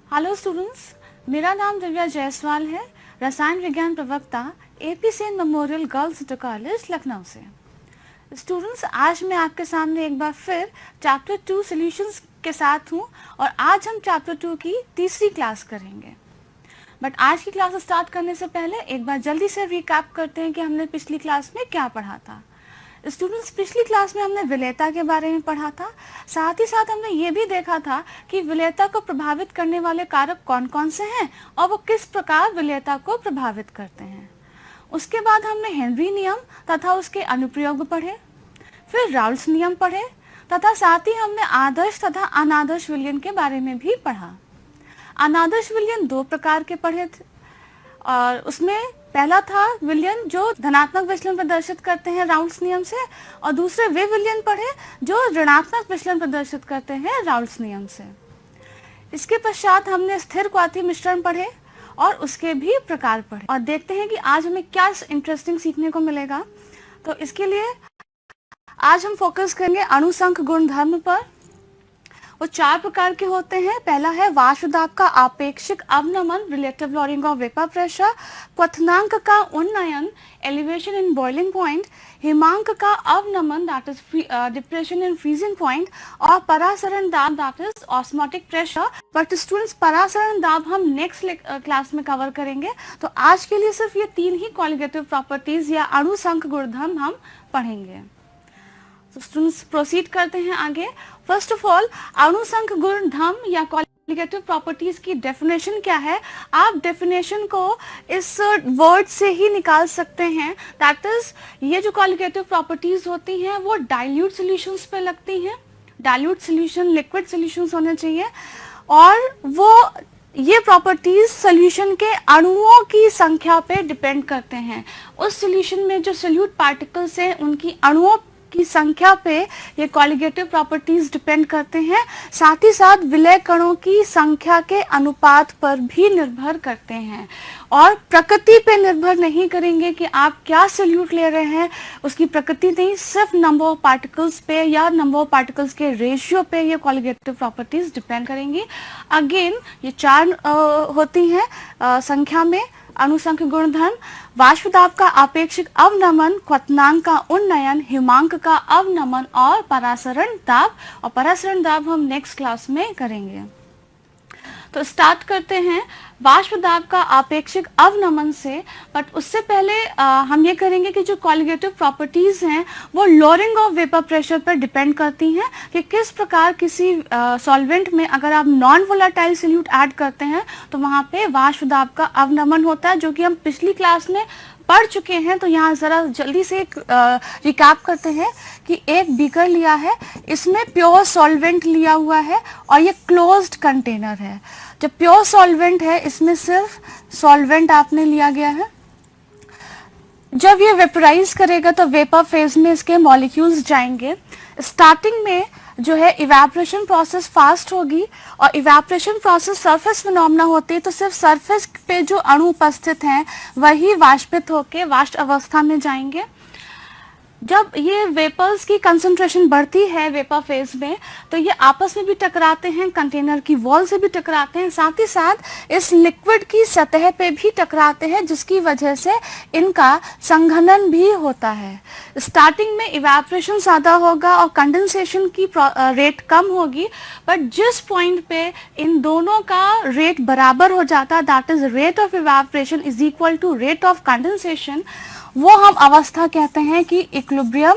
Hello students, मेरा नाम दिव्या जायसवाल है, रसायन विज्ञान प्रवक्ता AP Sen memorial girls inter college Lucknow से। स्टूडेंट्स, आज मैं आपके सामने एक बार फिर चैप्टर 2 सॉल्यूशंस के साथ हूँ और आज हम चैप्टर 2 की तीसरी क्लास करेंगे। बट आज की क्लास स्टार्ट करने से पहले एक बार जल्दी से रिकैप करते हैं कि हमने पिछली क्लास में क्या पढ़ा था। स्टूडेंट्स, पिछली क्लास में हमने विलेयता के बारे में पढ़ा था। साथ ही साथ हमने ये भी देखा था कि विलेयता को प्रभावित करने वाले कारक कौन कौन से हैं और वो किस प्रकार विलेयता को प्रभावित करते हैं। उसके बाद हमने हेनरी नियम तथा उसके अनुप्रयोग पढ़े, फिर राउल्स नियम पढ़े तथा साथ ही हमने आदर्श तथा अनादर्श विलयन के बारे में भी पढ़ा। अनादर्श विलयन दो प्रकार के पढ़े थे और उसमें पहला था विलयन जो धनात्मक विचलन प्रदर्शित करते हैं राउल्स नियम से, और दूसरे वे विलयन पढ़े जो ऋणात्मक विचलन प्रदर्शित करते हैं राउल्स नियम से। इसके पश्चात हमने स्थिर क्वाथी मिश्रण पढ़े और उसके भी प्रकार पढ़े और देखते हैं कि आज हमें क्या इंटरेस्टिंग सीखने को मिलेगा। तो इसके लिए आज हम फोकस करेंगे अणुसंख गुणधर्म पर। वो चार प्रकार के होते हैं। पहला है वाष्प दाब का आपेक्षिक अवनमन, relative lowering of vapour pressure, क्वथनांक का उन्नयन, एलिवेशन इन बॉइलिंग पॉइंट, हिमांक का अवनमन that is depression in freezing point, और परासरण दाब that is osmotic pressure. But students, परासरण दाब हम नेक्स्ट क्लास में कवर करेंगे। तो आज के लिए सिर्फ ये तीन ही कॉलिगेटिव प्रॉपर्टीज या अणुसंख गुणधर्म हम पढ़ेंगे। तो स्टूडेंट्स, प्रोसीड करते हैं आगे। फर्स्ट ऑफ ऑल, अणुसंख गुणधर्म या कॉलिगेटिव प्रॉपर्टीज की डेफिनेशन क्या है? आप डेफिनेशन को इस वर्ड से ही निकाल सकते हैं, दैट इज ये जो कॉलिगेटिव प्रॉपर्टीज होती हैं वो डाइल्यूट सॉल्यूशंस पे लगती हैं। डाइल्यूट सॉल्यूशन लिक्विड सॉल्यूशंस होने चाहिए और वो ये प्रॉपर्टीज सॉल्यूशन के अणुओं की संख्या पे डिपेंड करते हैं। उस सॉल्यूशन में जो सोल्यूट पार्टिकल्स हैं उनकी अणुओं की संख्या पे ये कॉलिगेटिव प्रॉपर्टीज डिपेंड करते हैं। साथ ही साथ विलय कणों की संख्या के अनुपात पर भी निर्भर करते हैं और प्रकृति पे निर्भर नहीं करेंगे कि आप क्या सोल्यूट ले रहे हैं। उसकी प्रकृति नहीं, सिर्फ नंबर ऑफ पार्टिकल्स पे या नंबर ऑफ पार्टिकल्स के रेशियो पे ये कॉलिगेटिव प्रॉपर्टीज डिपेंड करेंगी। अगेन ये चार होती हैं संख्या में अणुसंख गुणधर्म: वाष्प दाब का आपेक्षिक अवनमन, क्वथनांक का उन्नयन, हिमांक का अवनमन और परासरण दाब। और परासरण दाब हम नेक्स्ट क्लास में करेंगे। तो स्टार्ट करते हैं वाष्प दाब का आपेक्षिक अवनमन से। बट उससे पहले हम ये करेंगे कि जो कॉलिगेटिव प्रॉपर्टीज हैं वो लोअरिंग ऑफ वेपर प्रेशर पर डिपेंड करती हैं कि किस प्रकार किसी सॉल्वेंट में अगर आप नॉन वोलेटाइल सोल्यूट ऐड करते हैं तो वहाँ पे वाष्प दाब का अवनमन होता है, जो कि हम पिछली क्लास में पढ़ चुके हैं। तो यहाँ जरा जल्दी से रिकैप करते हैं कि एक बीकर लिया है, इसमें प्योर सॉल्वेंट लिया हुआ है और ये क्लोज्ड कंटेनर है। जब प्योर सॉल्वेंट है इसमें सिर्फ सॉल्वेंट आपने लिया गया है। जब ये वेपराइज करेगा तो वेपर फेज में इसके मॉलिक्यूल्स जाएंगे। स्टार्टिंग में जो है इवेपोरेशन प्रोसेस फास्ट होगी और इवेपोरेशन प्रोसेस सरफेस फिनोमेना होती है, तो सिर्फ सरफेस पे जो अणु उपस्थित हैं वही वाष्पित होकर वाष्प अवस्था में जाएंगे। जब ये वेपर्स की कंसंट्रेशन बढ़ती है वेपर फेज में तो ये आपस में भी टकराते हैं, कंटेनर की वॉल से भी टकराते हैं, साथ ही साथ इस लिक्विड की सतह पे भी टकराते हैं, जिसकी वजह से इनका संघनन भी होता है। स्टार्टिंग में इवेपोरेशन ज़्यादा होगा और कंडेंसेशन की रेट कम होगी, बट जिस पॉइंट पे इन दोनों का रेट बराबर हो जाता है, that is rate of evaporation is equal to rate of condensation, वो हम अवस्था कहते हैं कि इक्विलिब्रियम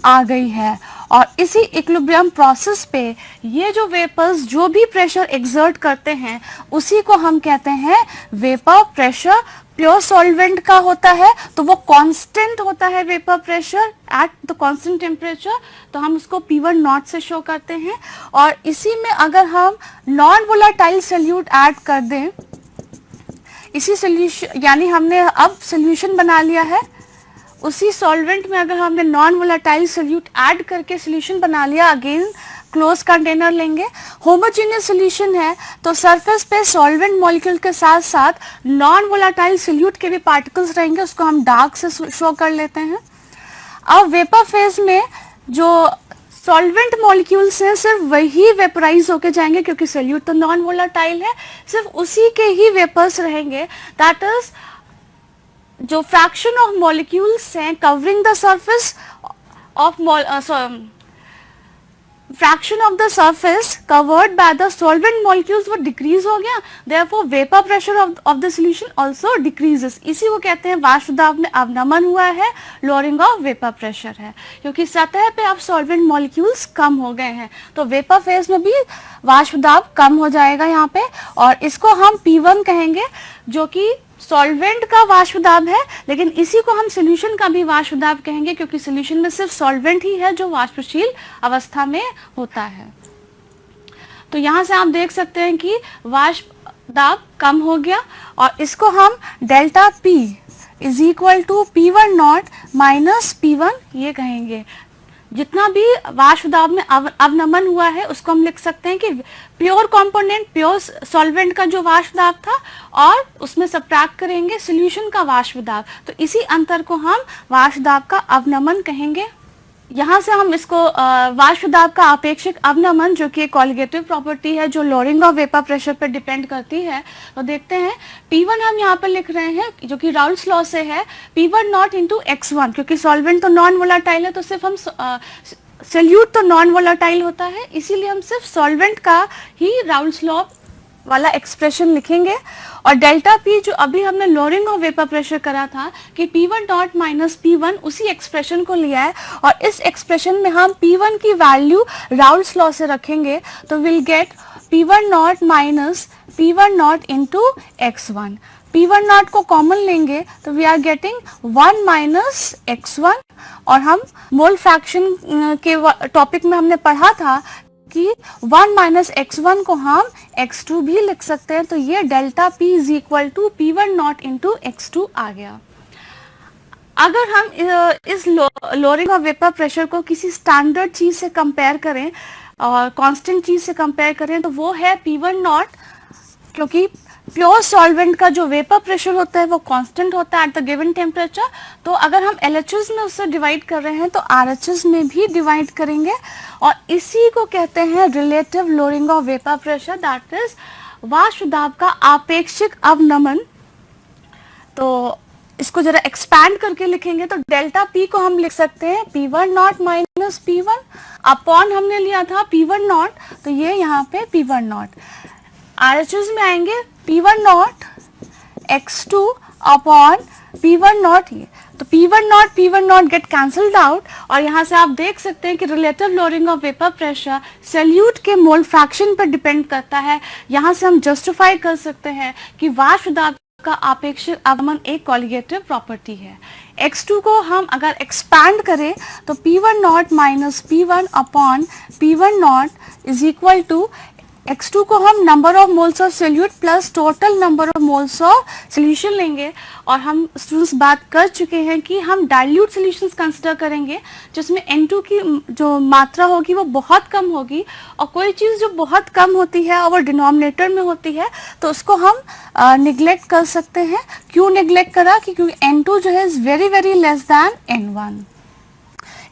आ गई है। और इसी इक्विलिब्रियम प्रोसेस पे ये जो वेपर्स जो भी प्रेशर एक्सर्ट करते हैं उसी को हम कहते हैं वेपर प्रेशर। प्योर सॉल्वेंट का होता है तो वो कांस्टेंट होता है vapour pressure at the constant temperature, तो हम उसको P1 नॉट से शो करते हैं। और इसी में अगर हम नॉन वोलेटाइल सोल्यूट ऐड कर दें, इसी सोल्यूशन यानी हमने अब सोल्यूशन बना लिया है, उसी सॉल्वेंट में अगर हमने नॉन वोलेटाइल सोल्यूट ऐड करके सोल्यूशन बना लिया, अगेन क्लोज कंटेनर लेंगे, होमोजेनियस सोल्यूशन है तो सरफेस पे सॉल्वेंट मॉलिक्यूल के साथ साथ नॉन वोलेटाइल सोल्यूट के भी पार्टिकल्स रहेंगे, उसको हम डार्क से शो कर लेते हैं। अब वेपर फेज में जो सॉल्वेंट मॉलिक्यूल्स हैं सिर्फ वही वेपराइज होके जाएंगे, क्योंकि सोल्यूट तो नॉन वोलाटाइल है, सिर्फ उसी के ही वेपर्स रहेंगे। दैट इज जो फ्रैक्शन ऑफ मॉलिक्यूल्स हैं covering the surface of fraction of the surface covered by the solvent molecules वो decrease हो गया, therefore vapor pressure of the solution also decreases। इसी को कहते हैं वाष्प दाब में अवनमन हुआ है, lowering of vapor pressure है, क्योंकि सतह पे अब solvent molecules कम हो गए हैं, तो vapor phase में भी वाष्प दाब कम हो जाएगा यहाँ पे, और इसको हम P1 कहेंगे, जो कि सॉल्वेंट का वाष्प दाब है, लेकिन इसी को हम सोल्यूशन का भी वाष्प दाब कहेंगे, क्योंकि सोल्यूशन में सिर्फ सॉल्वेंट ही है जो वाष्पशील अवस्था में होता है। तो यहाँ से आप देख सकते हैं कि वाष्प दाब कम हो गया, और इसको हम delta P is equal to P1 not minus P1 ये कहेंगे। जितना भी वाष्प दाब में अवनमन हुआ है उसको हम लिख सकते हैं कि प्योर कंपोनेंट, प्योर सॉल्वेंट का जो वाष्प दाब था, और उसमें सबट्रैक्ट करेंगे सॉल्यूशन का वाष्प दाब, तो इसी अंतर को हम वाष्प दाब का अवनमन कहेंगे। यहाँ से हम इसको वाष्प दाब का अपेक्षिक अवनमन, जो कि एक कॉलिगेटिव प्रॉपर्टी है जो लोअरिंग ऑफ वेपर प्रेशर पर डिपेंड करती है, तो देखते हैं। P1 हम यहाँ पर लिख रहे हैं जो कि राउल्स लॉ से है, P1 नॉट इंटू x1, क्योंकि सॉल्वेंट तो नॉन वोलाटाइल है, तो सिर्फ हम सोल्यूट तो नॉन वोलाटाइल होता है, इसीलिए हम सिर्फ सॉल्वेंट का ही राउल्स लॉ वाला एक्सप्रेशन लिखेंगे। और डेल्टा P जो अभी हमने लोअरिंग ऑफ वेपर प्रेशर करा था कि P1 डॉट माइनस P1, उसी एक्सप्रेशन को लिया है, और इस एक्सप्रेशन में हम P1 की वैल्यू राउल्स लॉ से रखेंगे, तो will get P1 not minus P1 not into x1। P1 not को कॉमन लेंगे तो we are getting 1 minus x1, और हम मोल फ्रैक्शन के टॉपिक में हमने पढ़ा था कि 1 माइनस x1 को हम x2 भी लिख सकते हैं, तो ये delta P is equal to P1 not into x2 आ गया। अगर हम इस लोअरिंग ऑफ वेपर प्रेशर को किसी स्टैंडर्ड चीज से कंपेयर करें और कांस्टेंट चीज से कंपेयर करें, तो वो है P1 नॉट, क्योंकि प्योर सॉल्वेंट का जो वेपर प्रेशर होता है वो कांस्टेंट होता है एट द गिवन टेम्परेचर, तो अगर हम LHS में उससे डिवाइड कर रहे हैं तो RHS में भी डिवाइड करेंगे, और इसी को कहते हैं relative lowering of vapour pressure, that is वाष्प दाब का आपेक्षिक अवनमन। तो इसको जरा एक्सपैंड करके लिखेंगे तो डेल्टा P को हम लिख सकते हैं P1 not minus P1 upon हमने लिया था P1 नॉट, तो ये यहाँ पे P1 नॉट। RHS में आएंगे P1 not x2 upon P1 not, ये तो P1 not get cancelled out, और यहाँ से आप देख सकते हैं कि relative lowering of vapour pressure solute के मोल फ्रैक्शन पर डिपेंड करता है। यहाँ से हम जस्टिफाई कर सकते हैं कि वाष्प दाब का अपेक्षित अवनमन एक कॉलिगेटिव प्रॉपर्टी है। x2 को हम अगर एक्सपैंड करें तो P1 not minus P1 upon P1 not is equal to x2 को हम number of moles of solute plus total number of moles of solution लेंगे, और हम स्टूडेंट्स बात कर चुके हैं कि हम डाइल्यूट सोल्यूशंस कंसिडर करेंगे जिसमें N2 की जो मात्रा होगी वो बहुत कम होगी, और कोई चीज़ जो बहुत कम होती है और वो डिनोमिनेटर में होती है तो उसको हम निगलेक्ट कर सकते हैं। क्यों निगलेक्ट करा? क्योंकि N2 जो है is very very less than N1।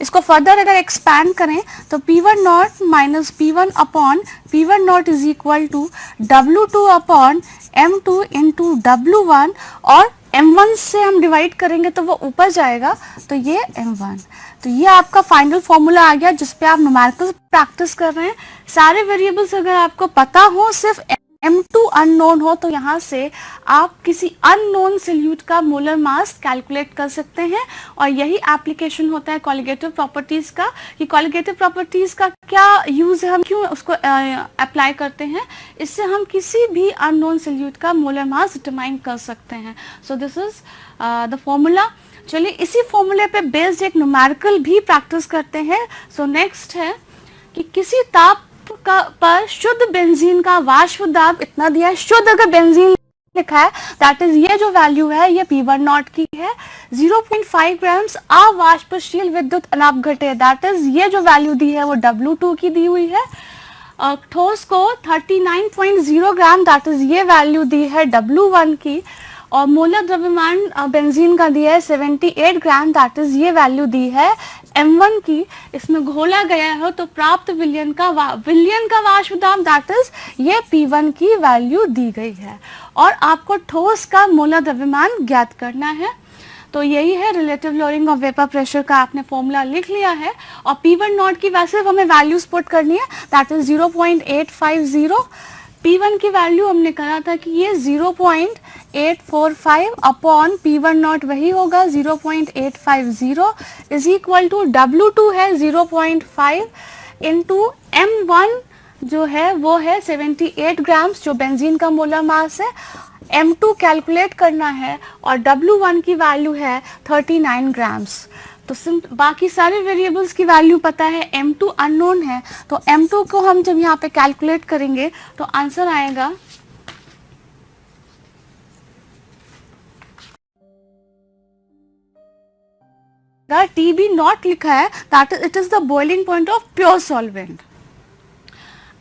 इसको फर्दर अगर एक्सपैंड करें तो P1 not minus P1 upon P1 not is equal to W2 upon M2 into W1, और M1 से हम डिवाइड करेंगे तो वो ऊपर जाएगा, तो ये M1। तो ये आपका फाइनल फॉर्मूला आ गया जिस पे आप न्यूमेरिकल प्रैक्टिस कर रहे हैं। सारे वेरिएबल्स अगर आपको पता हो, सिर्फ M2 अननोन हो, तो यहाँ से आप किसी अननोन सोल्यूट का मोलर मास कैलकुलेट कर सकते हैं, और यही एप्लीकेशन होता है कॉलिगेटिव प्रॉपर्टीज का। कि कॉलिगेटिव प्रॉपर्टीज का क्या यूज है, हम क्यों उसको अप्लाई करते हैं, इससे हम किसी भी अननोन सोल्यूट का मोलर मास डिटरमाइन कर सकते हैं। So this is the formula. चलिए इसी फॉर्मूले पे बेस्ड एक न्यूमेरिकल भी प्रैक्टिस करते हैं। सो नेक्स्ट है कि किसी ताप पर शुद्ध बेंजीन का वाष्प दाब इतना दिया है, शुद्ध अगर बेंजीन लिखा है दैट इज ये जो वैल्यू है ये P1 नॉट की है, 0.5 ग्राम्स अवाष्पशील विद्युत अनापघटे, दैट इज ये जो वैल्यू दी है वो W2 की दी हुई है। ठोस को 39.0 ग्राम, दैट इज ये वैल्यू दी है W1 की, और मोलर द्रव्यमान बेंजीन का दिया है 78 ग्राम, दैट इज ये वैल्यू दी है M1 की इसमें घोला गया है तो प्राप्त विलयन का वाष्प दाब दैट इज ये P1 की वैल्यू दी गई है और आपको ठोस का मोलर द्रव्यमान ज्ञात करना है। तो यही है relative lowering of vapour pressure का आपने फॉर्मूला लिख लिया है और P1 नॉट की वैसे हमें वैल्यूज पुट करनी है दैट इज 0.850। P1 की वैल्यू हमने कहा था कि ये 0.845 अपॉन P1 नॉट वही होगा 0.850 इज इक्वल टू W2 है 0.5 इंटू M1 जो है वो है 78 ग्राम्स जो बेंजीन का मोलर मास है। M2 कैलकुलेट करना है और W1 की वैल्यू है 39 ग्राम्स। तो बाकी सारे वेरिएबल्स की वैल्यू पता है, M2 अननोन है तो M2 को हम जब यहाँ पे कैलकुलेट करेंगे तो आंसर आएगा TB नॉट लिखा है that it is the boiling point of pure solvent.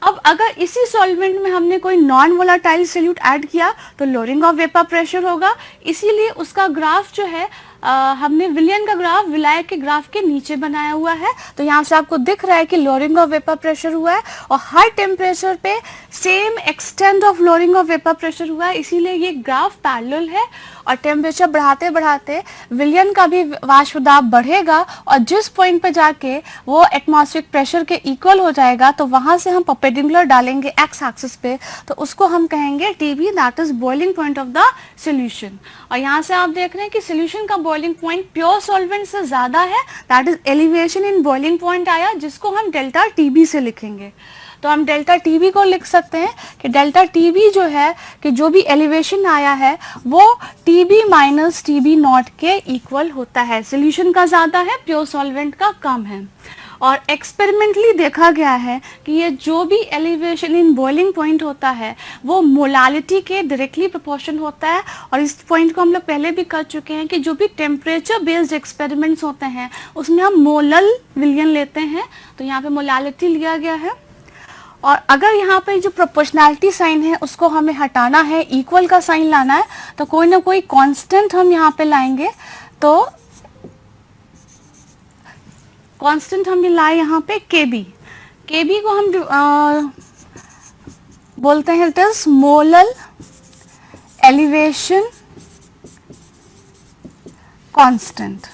अब अगर इसी सॉल्वेंट में हमने कोई नॉन वोलाटाइल सॉल्यूट ऐड किया तो लोअरिंग ऑफ वेपर प्रेशर होगा, इसीलिए उसका ग्राफ जो है हमने विलियन का ग्राफ विलायक के ग्राफ के नीचे बनाया हुआ है। तो यहाँ से आपको दिख रहा है कि लोअरिंग ऑफ वेपर प्रेशर हुआ है और हर टेम्परेचर पे same extent of lowering of vapour pressure हुआ है, इसीलिए ये ग्राफ पैरेलल है और टेम्परेचर बढ़ाते बढ़ाते विलियन का भी वाष्प दाब बढ़ेगा और जिस पॉइंट पे जाके वो एटमॉस्फेरिक प्रेशर के इक्वल हो जाएगा तो वहां से हम परपेंडिकुलर डालेंगे एक्स एक्सिस पे तो उसको हम कहेंगे TB that is boiling point of the solution. और यहाँ से आप देख रहे हैं कि सॉल्यूशन का बॉइलिंग पॉइंट प्योर सॉल्वेंट से ज्यादा है that is elevation in boiling point आया जिसको हम डेल्टा TB से लिखेंगे। तो हम डेल्टा TB को लिख सकते हैं कि डेल्टा TB जो है कि जो भी एलिवेशन आया है वो TB माइनस TB नॉट के इक्वल होता है। सॉल्यूशन का ज्यादा है, प्योर सॉल्वेंट का कम है और एक्सपेरिमेंटली देखा गया है कि ये जो भी एलिवेशन इन बॉइलिंग पॉइंट होता है वो मोलालिटी के डायरेक्टली प्रोपोर्शन होता है। और इस पॉइंट को हम लोग पहले भी कर चुके हैं कि जो भी टेम्परेचर बेस्ड एक्सपेरिमेंट्स होते हैं उसमें हम मोलल विलियन लेते हैं, तो यहाँ पे मोलालिटी लिया गया है। और अगर यहाँ पे जो प्रोपोर्शनैलिटी साइन है उसको हमें हटाना है, इक्वल का साइन लाना है, तो कोई ना कोई कांस्टेंट हम यहाँ पे लाएंगे। तो कांस्टेंट हम लाए यहाँ पे KB को हम बोलते हैं it is molal elevation constant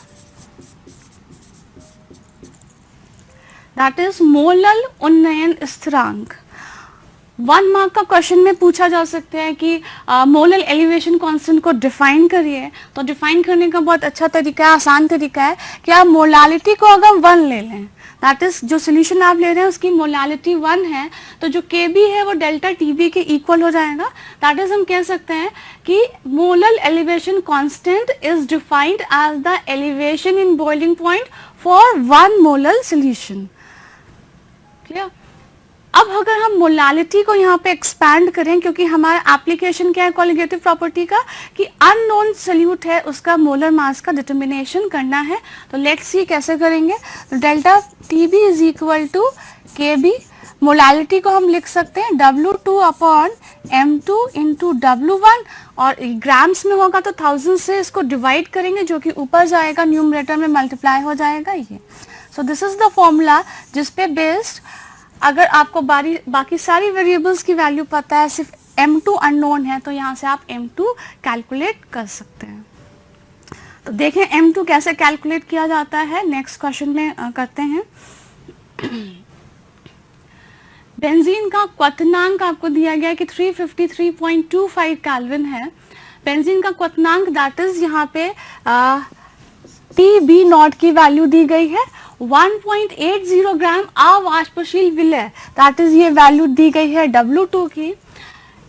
that is molal उन्नयन स्थिरांक। 1 मार्क का क्वेश्चन में पूछा जा सकता है कि मोलल एलिवेशन कांस्टेंट को डिफाइन करिए। तो डिफाइन करने का बहुत अच्छा तरीका है, आसान तरीका है कि आप मोलालिटी को अगर 1 ले लें दैट इज जो सोल्यूशन आप ले रहे हैं उसकी मोलालिटी 1 है तो जो KB है वो डेल्टा TB के इक्वल हो जाएगा। दैट इज हम कह सकते हैं कि molal elevation constant is defined as the elevation in boiling point for 1 molal solution. Clear? अब अगर हम मोलालिटी को यहाँ पे एक्सपैंड करें क्योंकि हमारा एप्लीकेशन क्या है कॉलिगेटिव प्रॉपर्टी का कि अननोन सॉल्यूट है उसका मोलर मास का डिटर्मिनेशन करना है। तो लेट्स सी कैसे करेंगे। तो delta TB is equal to KB, molality को हम लिख सकते हैं W2 upon M2 into W1 और ग्राम्स में होगा तो 1000 से इसको डिवाइड करेंगे जो कि ऊपर जाएगा न्यूमरेटर में मल्टीप्लाई हो जाएगा ये। So this is the formula जिस पे बेस्ड अगर आपको बाकी सारी वेरिएबल्स की वैल्यू पता है, सिर्फ M2 अननोन है तो यहाँ से आप M2 कैलकुलेट कर सकते हैं। तो देखें M2 कैसे कैलकुलेट किया जाता है, नेक्स्ट क्वेश्चन में करते हैं। बेंजीन का क्वथनांक आपको दिया गया कि 353.25 केल्विन है। बेंजीन का क्वथनांक दैट इज यहाँ पे TB नॉट की वैल्यू दी गई है 1.80 ग्राम अवाष्पशील विलय दैट इज ये वैल्यू दी गई है W2 की।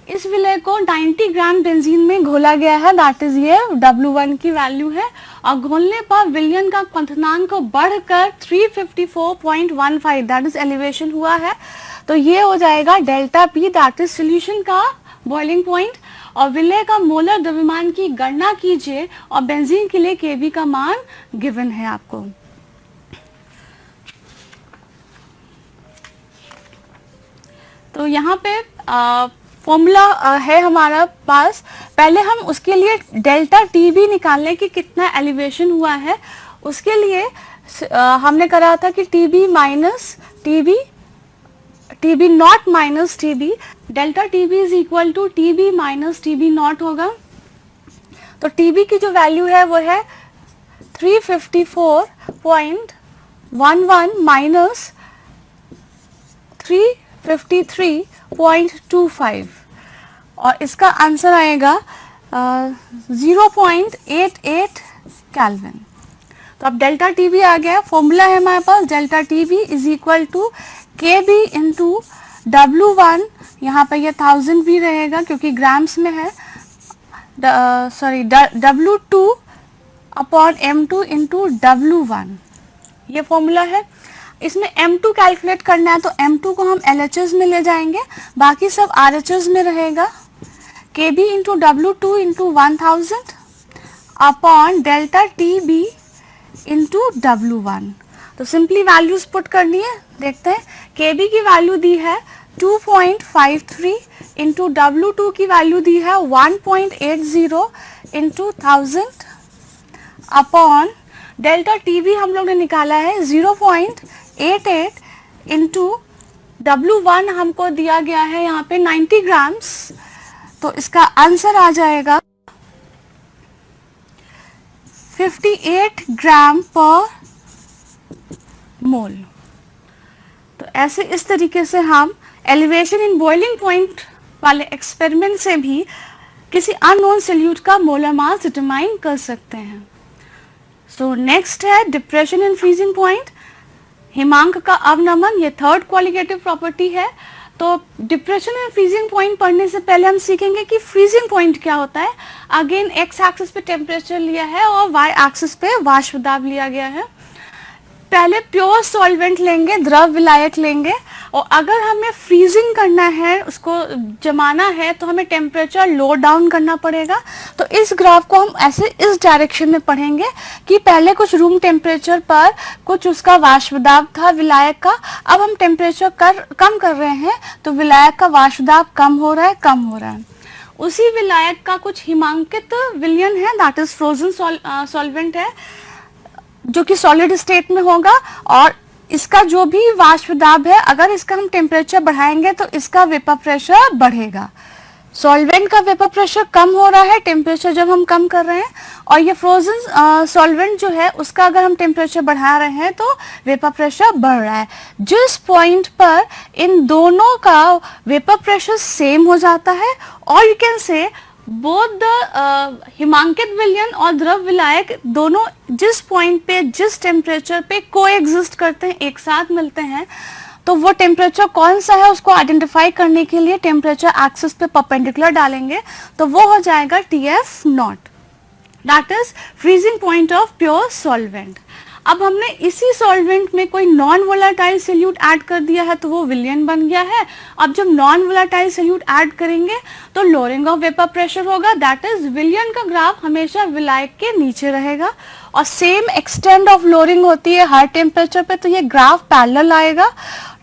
इस विलय को 90 ग्राम बेंजीन में घोला गया है दैट इज ये W1 की वैल्यू है और घोलने पर विलयन का क्वथनांक को बढ़कर 354.15 दैट इज एलिवेशन हुआ है। तो ये हो जाएगा delta P that is solution का बॉइलिंग पॉइंट और विलय का मोलर द्रव्यमान की गणना कीजिए और बेंजीन के लिए KB का मान गिवन है आपको। तो यहाँ पे फॉर्मूला है हमारा पास, पहले हम उसके लिए डेल्टा TB निकालने की कितना एलिवेशन हुआ है उसके लिए हमने करा था कि TB minus TB not minus TB, delta TB is equal to TB minus TB not होगा। तो TB की जो वैल्यू है वो है 354.11 माइनस 353.25 और इसका आंसर आएगा 0.88 केल्विन। तो अब डेल्टा TB आ गया, फॉर्मूला है हमारे पास delta TB is equal to KB into W1, यहाँ पे ये 1000 भी रहेगा क्योंकि ग्राम्स में है, W2 upon M2 into W1, ये फॉर्मूला है। इसमें M2 कैलकुलेट करना है तो M2 को हम LHS में ले जाएंगे, बाकी सब RHS में रहेगा। KB into W2 into 1000 upon delta TB into W1। तो सिंपली वैल्यूज पुट करनी है, देखते हैं। KB की वैल्यू दी है 2.53 इंटू W2 की वैल्यू दी है 1.80 इंटू 1000 अपॉन डेल्टा TB हम लोग ने निकाला है 0.88 इंटू W1 हमको दिया गया है यहाँ पे 90 ग्राम्स, तो इसका आंसर आ जाएगा 58 ग्राम पर मोल। तो ऐसे इस तरीके से हम एलिवेशन इन बॉइलिंग पॉइंट वाले एक्सपेरिमेंट से भी किसी अननोन सॉल्यूट का मोलर मास डिटरमाइन कर सकते हैं। सो नेक्स्ट है डिप्रेशन इन फ्रीजिंग पॉइंट, हिमांक का अवनमन, ये थर्ड क्वालिटेटिव प्रॉपर्टी है। तो डिप्रेशन एंड फ्रीजिंग पॉइंट पढ़ने से पहले हम सीखेंगे कि फ्रीजिंग पॉइंट क्या होता है। अगेन एक्स एक्सिस पे टेम्परेचर लिया है और वाई एक्सिस पे वाष्प दाब लिया गया है। पहले प्योर सॉल्वेंट लेंगे, द्रव विलायक लेंगे, और अगर हमें फ्रीजिंग करना है, उसको जमाना है, तो हमें टेम्परेचर लो डाउन करना पड़ेगा। तो इस ग्राफ को हम ऐसे इस डायरेक्शन में पढ़ेंगे कि पहले कुछ रूम टेम्परेचर पर कुछ उसका वाष्प दाब था विलायक का, अब हम टेम्परेचर कम कर रहे हैं तो विलायक का वाष्प दाब कम हो रहा है। उसी विलायक का कुछ हिमांकित विलयन है, दैट इज फ्रोजन सॉल्वेंट है, जो कि सॉलिड स्टेट में होगा, और इसका जो भी वाष्प दाब है, अगर इसका हम टेम्परेचर बढ़ाएंगे तो इसका वेपर प्रेशर बढ़ेगा। सॉल्वेंट का वेपर प्रेशर कम हो रहा है टेम्परेचर जब हम कम कर रहे हैं, और ये फ्रोजन सॉल्वेंट जो है उसका अगर हम टेम्परेचर बढ़ा रहे हैं तो वेपर प्रेशर बढ़ रहा है। जिस पॉइंट पर इन दोनों का वेपर प्रेशर सेम हो जाता है, और you can say both the हिमांकित विलयन और द्रव विलायक दोनों जिस पॉइंट पे, जिस टेम्परेचर पे कोएग्जिस्ट करते हैं, एक साथ मिलते हैं, तो वो टेम्परेचर कौन सा है उसको आइडेंटिफाई करने के लिए टेम्परेचर एक्सिस पे परपेंडिकुलर डालेंगे, तो वो हो जाएगा TF not, that is freezing point of pure solvent. अब हमने इसी सॉल्वेंट में कोई नॉन वोलेटाइल सोल्यूट ऐड कर दिया है तो वो विलयन बन गया है। अब जब नॉन वोलेटाइल सोल्यूट ऐड करेंगे तो लोअरिंग ऑफ वेपर प्रेशर होगा, दैट इज विलयन का ग्राफ हमेशा विलायक के नीचे रहेगा, और सेम एक्सटेंड ऑफ लोअरिंग होती है हर टेम्परेचर पे, तो ये ग्राफ पैरेलल आएगा।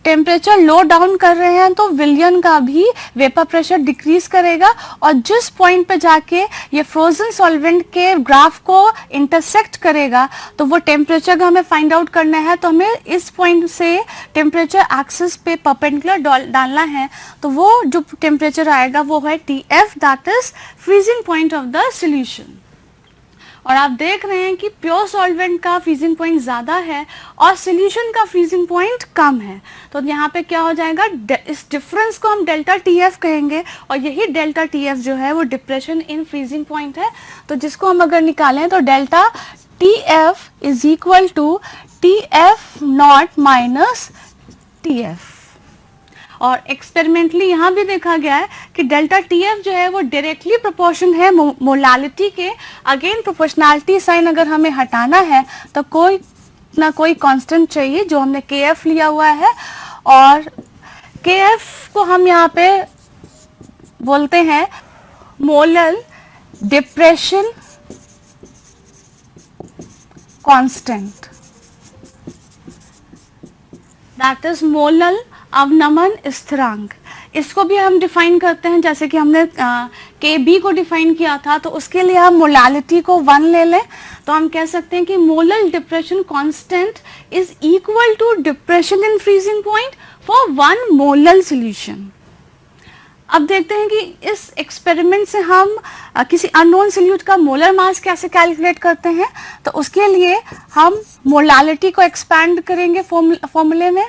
टेम्परेचर लो डाउन कर रहे हैं तो विलयन का भी वेपर प्रेशर डिक्रीज करेगा, और जिस पॉइंट पे जाके ये फ्रोजन सॉल्वेंट के ग्राफ को इंटरसेक्ट करेगा तो वो टेम्परेचर का हमें फाइंड आउट करना है। तो हमें इस पॉइंट से टेम्परेचर एक्सिस पे परपेंडिकुलर डालना है, तो वो जो टेम्परेचर आएगा वो है TF, that is freezing point of the solution. और आप देख रहे हैं कि प्योर सॉल्वेंट का फ्रीजिंग पॉइंट ज़्यादा है और सॉल्यूशन का फ्रीजिंग पॉइंट कम है, तो यहाँ पे क्या हो जाएगा, इस डिफरेंस को हम डेल्टा TF कहेंगे, और यही डेल्टा TF जो है वो डिप्रेशन इन फ्रीजिंग पॉइंट है। तो जिसको हम अगर निकालें तो delta TF is equal to TF not minus TF। और एक्सपेरिमेंटली यहाँ भी देखा गया है कि डेल्टा TF जो है वो डायरेक्टली प्रोपोर्शन है मोलालिटी के। अगेन प्रोपोर्शनैलिटी साइन अगर हमें हटाना है तो कोई ना कोई कांस्टेंट चाहिए, जो हमने KF लिया हुआ है, और KF को हम यहाँ पे बोलते हैं molal depression constant, that is molal अवनमन स्थिरांक। इसको भी हम डिफाइन करते हैं, जैसे कि हमने KB को डिफाइन किया था, तो उसके लिए हम मोलालिटी को 1 ले लें, तो हम कह सकते हैं कि molar depression constant is equal to depression in freezing point for 1 molar solution. अब देखते हैं कि इस एक्सपेरिमेंट से हम किसी अननोन सॉल्यूट का मोलर मास कैसे कैलकुलेट करते हैं। तो उसके लिए हम मोलालिटी को एक्सपैंड करेंगे फॉर्मूले में।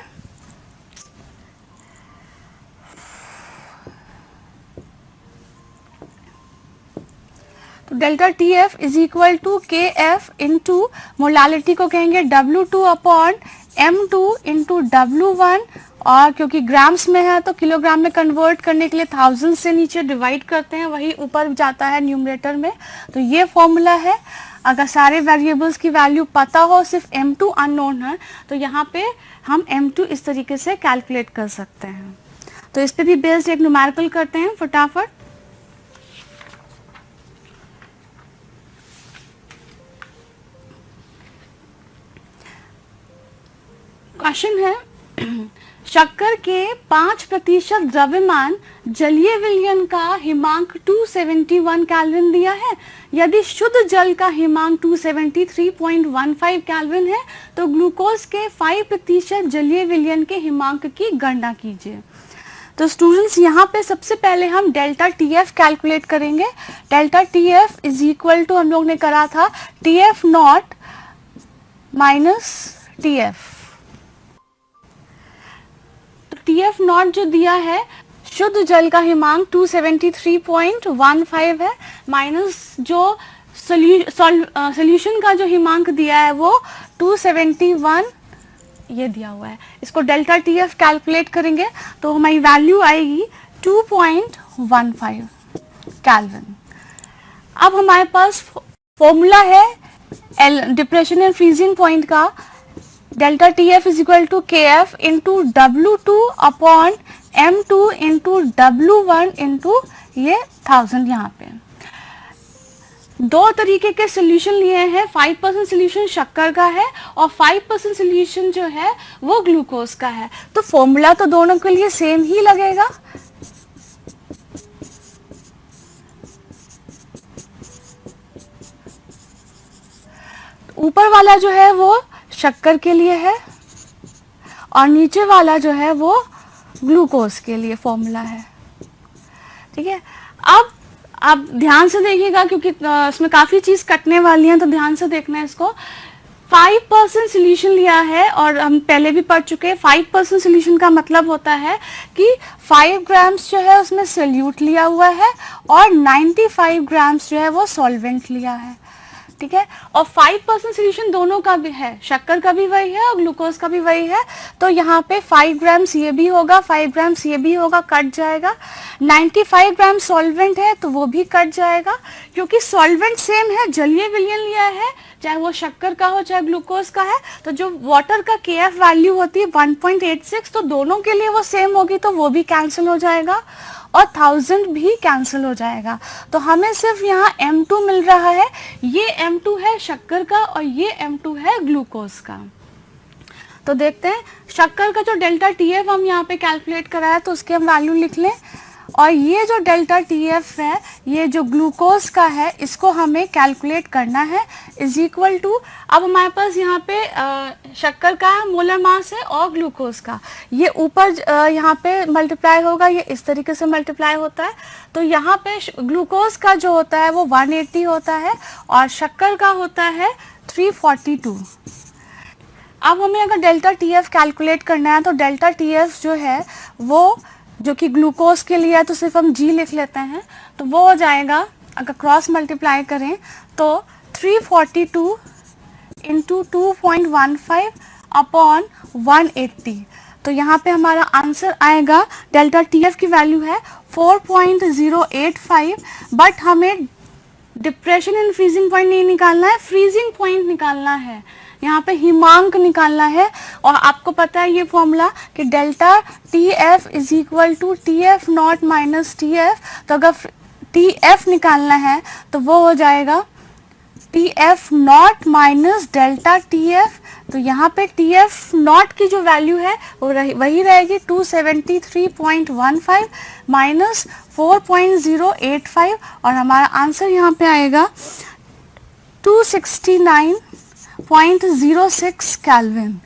तो delta T F is equal to K F into molality को कहेंगे W2 upon M2 into W1, और क्योंकि ग्राम्स में है तो किलोग्राम में कन्वर्ट करने के लिए 1000 से नीचे डिवाइड करते हैं, वही ऊपर जाता है न्यूमरेटर में। तो ये फॉर्मूला है। अगर सारे वेरिएबल्स की वैल्यू पता हो, सिर्फ M2 अननोन है, तो यहाँ पे हम M2 इस तरीके से कैलकुलेट कर सकते हैं। तो इस पे भी बेस्ड एक न्यूमेरिकल करते हैं फटाफट। क्वेश्चन है, शक्कर के 5% द्रव्यमान जलीय विलयन का हिमांक 271 केल्विन दिया है। यदि शुद्ध जल का हिमांक 273.15 केल्विन है तो ग्लूकोज के 5% जलीय विलयन के हिमांक की गणना कीजिए। तो स्टूडेंट्स यहाँ पे सबसे पहले हम डेल्टा टी एफ कैलकुलेट करेंगे। Delta T F is equal to हम लोग ने करा था T F not minus T F. T F not जो दिया है, शुद्ध जल का हिमांक 273.15 है, माइनस जो सोल्यूशन का जो हिमांक दिया है वो 271 ये दिया हुआ है। इसको डेल्टा टी एफ कैलकुलेट करेंगे तो हमारी वैल्यू आएगी 2.15 केल्विन। अब हमारे पास फॉर्मूला है डिप्रेशन एंड फ्रीजिंग पॉइंट का। Delta T F is equal to K F into W2 upon M2 into W1 into ये 1000। यहाँ पे दो तरीके के सोल्यूशन लिए हैं। 5% सोल्यूशन शक्कर का है और 5% सोल्यूशन जो है वो ग्लूकोज का है। तो फॉर्मूला तो दोनों के लिए सेम ही लगेगा। ऊपर वाला जो है वो शक्कर के लिए है और नीचे वाला जो है वो ग्लूकोज के लिए फॉर्मूला है। ठीक है, अब आप ध्यान से देखिएगा क्योंकि इसमें काफ़ी चीज़ कटने वाली हैं, तो ध्यान से देखना है इसको। 5% सोल्यूशन लिया है और हम पहले भी पढ़ चुके हैं। 5% सोल्यूशन का मतलब होता है कि 5 ग्राम्स जो है उसमें सोल्यूट लिया हुआ है और 95 ग्राम्स जो है वो सॉल्वेंट लिया है। ठीक है, और 5% सोल्यूशन दोनों का भी है, शक्कर का भी वही है और ग्लूकोज का भी वही है। तो यहाँ पे 5 ग्राम्स ये भी होगा, 5 ग्राम्स ये भी होगा, कट जाएगा। 95 ग्राम सॉल्वेंट है तो वो भी कट जाएगा, क्योंकि सॉल्वेंट सेम है, जलीय विलयन लिया है, चाहे वो शक्कर का हो चाहे ग्लूकोज का है। तो जो वाटर का के एफ वैल्यू होती है 1.86, तो दोनों के लिए वो सेम होगी, तो वो भी कैंसिल हो जाएगा और 1000 भी कैंसिल हो जाएगा। तो हमें सिर्फ यहाँ M2 मिल रहा है। ये M2 है शक्कर का और ये M2 है ग्लूकोज का। तो देखते हैं शक्कर का जो डेल्टा टी एफ हम यहाँ पे कैलकुलेट कराया तो उसके हम वैल्यू लिख लें, और ये जो डेल्टा टी एफ है ये जो ग्लूकोज का है इसको हमें कैलकुलेट करना है। इज इक्वल टू, अब हमारे पास यहाँ पे शक्कर का मोलर मास है और ग्लूकोज का, ये ऊपर यहाँ पे मल्टीप्लाई होगा, ये इस तरीके से मल्टीप्लाई होता है। तो यहाँ पे ग्लूकोज का जो होता है वो 180 होता है और शक्कर का होता है 342। अब हमें अगर डेल्टा टी एफ कैलकुलेट करना है तो डेल्टा टी एफ जो है वो जो कि ग्लूकोज के लिए है तो सिर्फ हम G लिख लेते हैं, तो वो हो जाएगा, अगर क्रॉस मल्टीप्लाई करें तो 342 इंटू 2.15 अपॉन 180। तो यहाँ पे हमारा आंसर आएगा, डेल्टा टी एफ की वैल्यू है 4.085, बट हमें डिप्रेशन इन फ्रीजिंग पॉइंट नहीं निकालना है, फ्रीजिंग पॉइंट निकालना है, यहाँ पे हिमांक निकालना है। और आपको पता है ये फॉर्मूला कि delta T F is equal to T F not minus T F. तो अगर टी एफ निकालना है तो वो हो जाएगा T F not minus delta T F. तो यहाँ पे टी एफ नॉट की जो वैल्यू है वो वही रहेगी 273.15 माइनस 4.085, और हमारा आंसर यहाँ पे आएगा 269.06 केल्विन।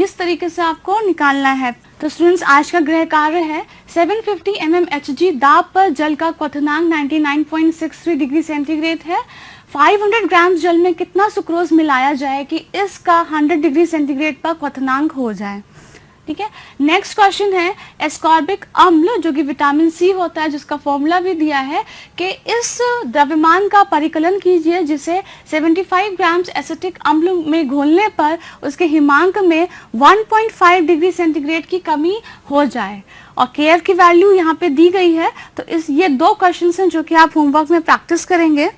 इस तरीके से आपको निकालना है। तो स्टूडेंट्स, आज का गृह कार्य है 750 mmHg दाब पर जल का क्वथनांक 99.63 डिग्री सेंटीग्रेड है। 500 ग्राम जल में कितना सुक्रोज मिलाया जाए कि इसका 100 डिग्री सेंटीग्रेड पर क्वथनांक हो जाए। ठीक है। नेक्स्ट क्वेश्चन है एस्कॉर्बिक अम्ल जो कि विटामिन सी होता है, जिसका फॉर्मूला भी दिया है कि इस द्रव्यमान का परिकलन कीजिए जिसे 75 ग्राम एसिटिक अम्ल में घोलने पर उसके हिमांक में 1.5 डिग्री सेंटीग्रेड की कमी हो जाए। और केयर की वैल्यू यहाँ पे दी गई है। तो ये दो क्वेश्चन हैं जो कि आप होमवर्क में प्रैक्टिस करेंगे।